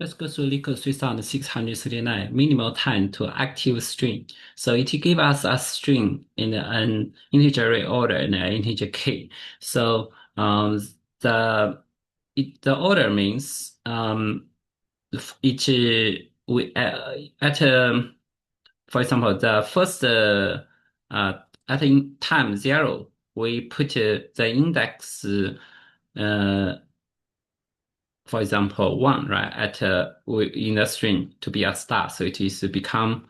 Let's go to Liquid 3639, minimal time to active string. So it gives us a string in an integer array order and an integer key. So the order means each we at for example the first at in time 0 we put the index for example, 1, right, at in the string to be a star. So it is become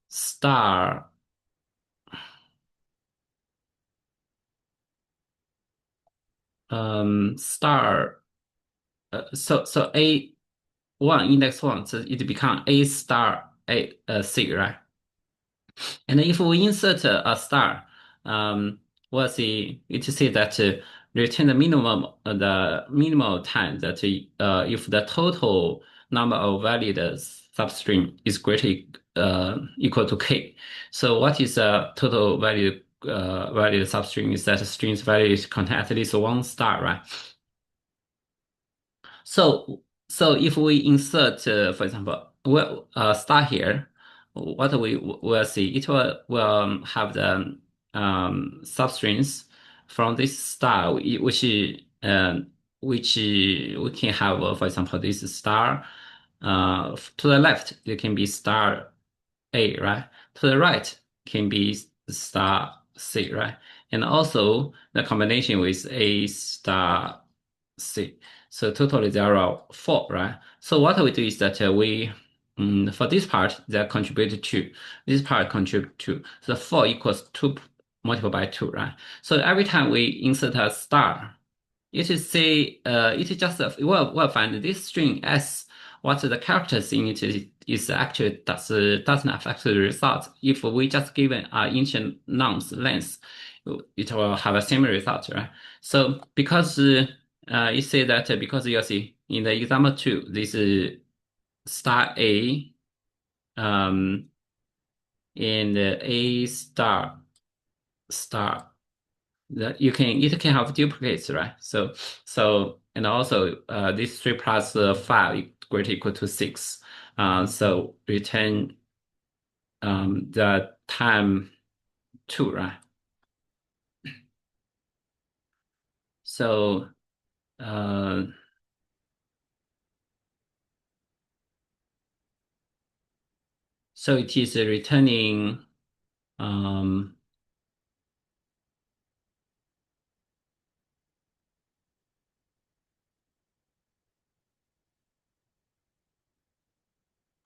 star star so A1 index 1, so it become A star C, right? And if we insert a star, we'll see it say that return the minimum time that if the total number of valid substring is greater equal to k. So what is the total valid substring? Is that string's value contain at least one star, right? So if we insert, for example, well, star here, what we will see, it will have the substrings from this star, which we can have, for example, this star. To the left, it can be star A, right? To the right can be star C, right? And also the combination with A star C. So totally there are 4, right? So what we do is that for this part, that contribute 2. This part contribute 2. So 4 equals 2 multiplied by 2, right? So every time we insert a star, it is say it is just we'll find this string as what the characters in it is actually doesn't affect the result. If we just given ancient nonce length, it will have a same result, right? So because it say that because you see in the example 2, this is star A um and A star that it can have duplicates, right? So and also this 3 plus 5 greater equal to 6. So return the time 2, right? So uh, so it is returning um,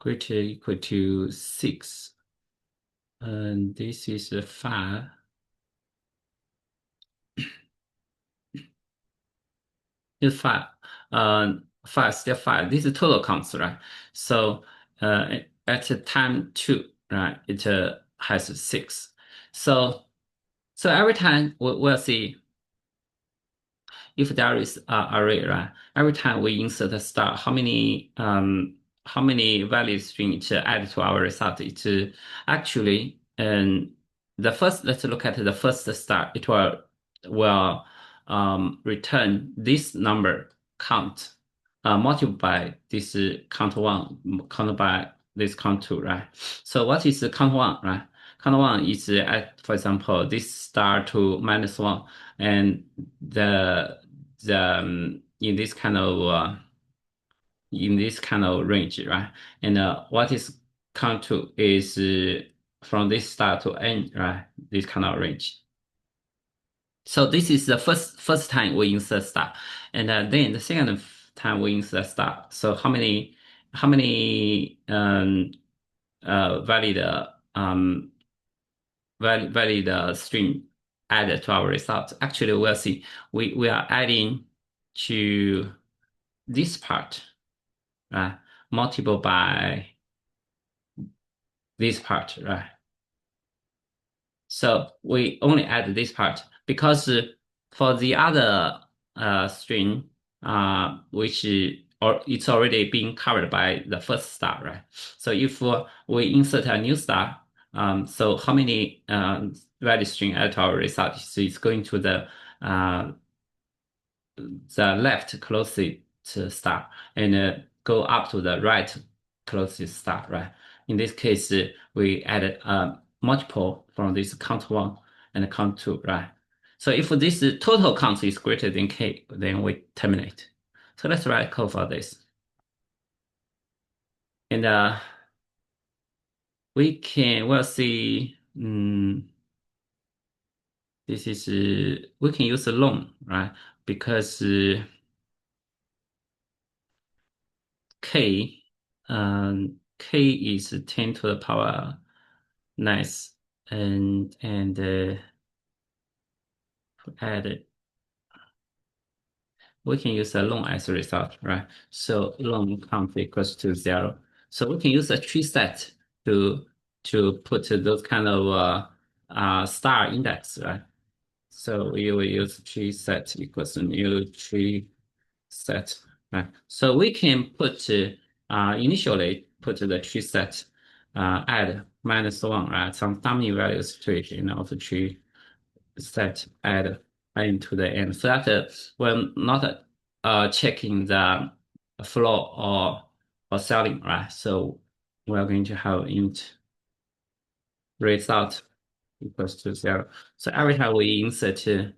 greater equal to 6, and this is 5. It's 5. 5, step 5. This is total counts, right? So at time 2, right, it has 6. So every time we'll see if there is a array, right? Every time we insert a star, how many value string to add to our result? It actually the first, let's look at the first star. It will return this number count multiplied by this count 1, count by this count 2, right? So what is the count 1, right? Count 1 is at, for example, this star to -1, and in this kind of range, right? And what is count 2 is from this star to n, right? This kind of range. So this is the first time we insert star, and then the second time we insert star. So how many valid string added to our result? Actually, we'll see. We are adding to this part, right? Multiple by this part, right? So we only add this part because for the other string, which or it's already being covered by the first star, right? So if we insert a new star, so how many value string add to our result? So it's going to the left closest star, and go up to the right closest star, right? In this case, we added a multiple from this count one and count two, right? So if this total count is greater than k, then we terminate. So let's write code for this. And we'll see, this is, we can use a long, right? Because k, k is 10 to the power nice, and add, we can use a long as a result, right? So long count equals to 0. So we can use a tree set to put those kind of star index, right? So we will use tree set equals a new tree set, right? So we can put initially put the tree set add -1, right? Some dummy values to it, of the tree set add into the end, so that we're not checking the flow or ceiling, right? So we're going to have int result equals to 0. So every time we insert an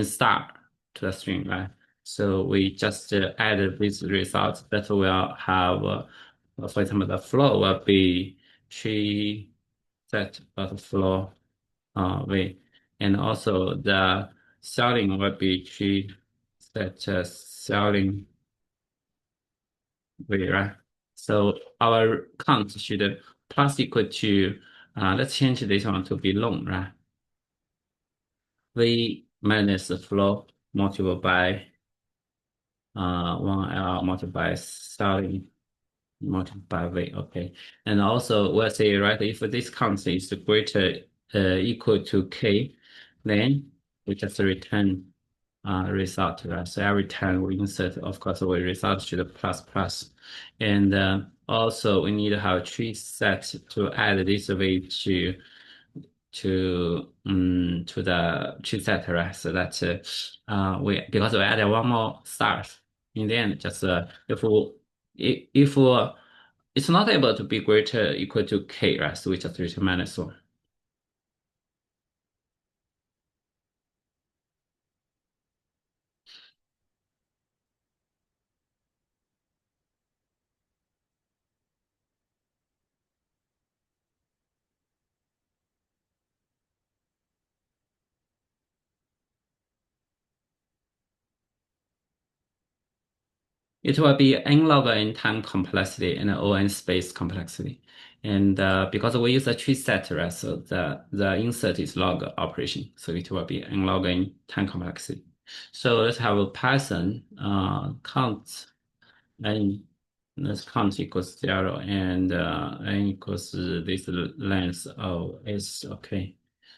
star to the string, right? So we just add this result that will have, for example, the flow will be tree set of flow way, and also the ceiling will be tree set ceiling way, right? So our count should plus equal to, let's change this one to be long, right? V minus the flow multiplied by 1L multiplied by ceiling multiplied by V, okay. And also we'll say, right, if this count is greater equal to K, then we just return result, right? So every time we insert, of course, we result to the plus plus. And also we need to have a tree set to add this way to the tree set, right? So that because we added one more stars in the end, just if it's not able to be greater equal to K, right? So we just return -1. It will be n log n time complexity and O n space complexity. And because we use a tree set, right, so the insert is log operation, so it will be n log n time complexity. So let's have a Python count n, let's count equals 0, and n equals this length of s, okay.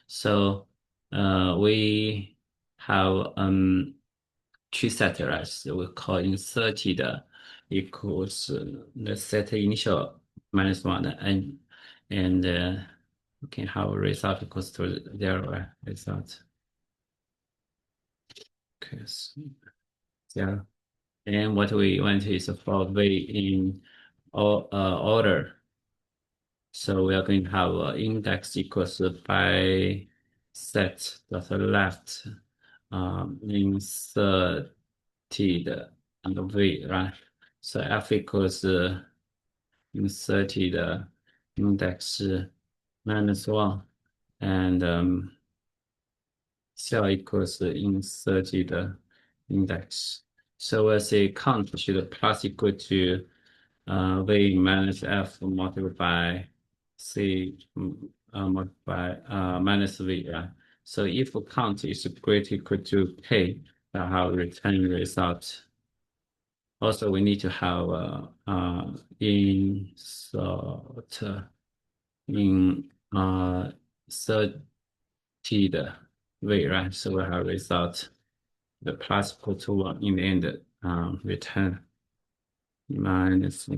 So we have tree set, right? So we call inserted equals the set initial -1 and we can have result equals to 0, right? Result. Okay, so 0. And what we want is for V in order. So we are going to have index equals by set dot left inserted and V, right? So F equals inserted index -1, and cell equals inserted index. So we'll say count should plus equal to V minus F multiplied by C multiplied by minus V, right? So if count is greater equal to K, that have return result. Also, we need to have insert in inserted way, right? So we have result the plus equal to 1 in the end, return minus